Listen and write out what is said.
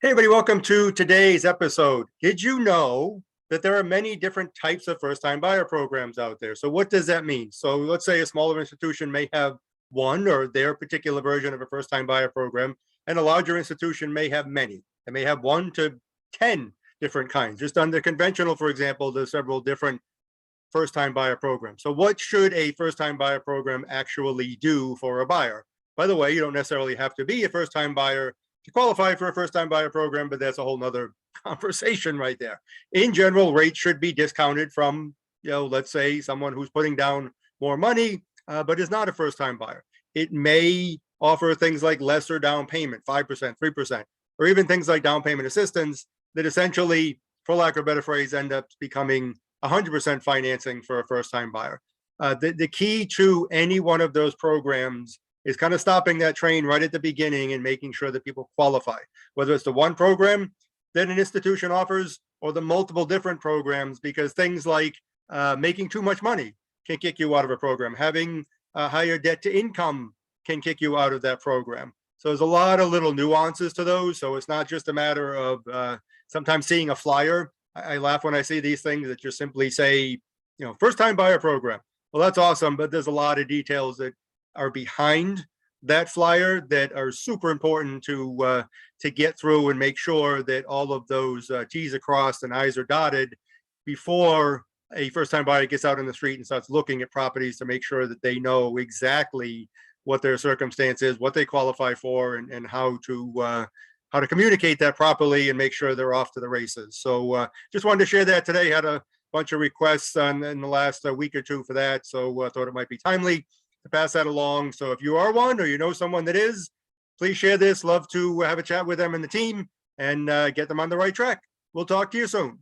Hey, everybody, welcome to today's episode. Did you know that there are many different types of first-time buyer programs out there? So what does that mean? So let's say a smaller institution may have one or their particular version of a first-time buyer program, and a larger institution may have many. They may have 1 to 10 different kinds. Just under conventional, for example, there's several different first-time buyer programs. So what should a first-time buyer program actually do for a buyer? By the way, you don't necessarily have to be a first-time buyer to qualify for a first-time buyer program, but that's a whole nother conversation right there. In general, rates should be discounted from, let's say someone who's putting down more money, but is not a first-time buyer. It may offer things like lesser down payment, 5%, 3%, or even things like down payment assistance that essentially, for lack of a better phrase, end up becoming 100% financing for a first-time buyer. The key to any one of those programs is kind of stopping that train right at the beginning and making sure that people qualify, whether it's the one program that an institution offers or the multiple different programs, because things like making too much money can kick you out of a program. Having a higher debt to income can kick you out of that program. So there's a lot of little nuances to those. So it's not just a matter of sometimes seeing a flyer. I laugh when I see these things that just simply say, first time buyer program. Well, that's awesome, but there's a lot of details that are behind that flyer that are super important to get through and make sure that all of those T's are crossed and I's are dotted before a first-time buyer gets out in the street and starts looking at properties to make sure that they know exactly what their circumstance is, what they qualify for, and how to communicate that properly and make sure they're off to the races. So just wanted to share that today. Had a bunch of requests in the last week or two for that, so I thought it might be timely to pass that along. So if you are one or you know someone that is, please share this. Love to have a chat with them and the team and get them on the right track. We'll talk to you soon.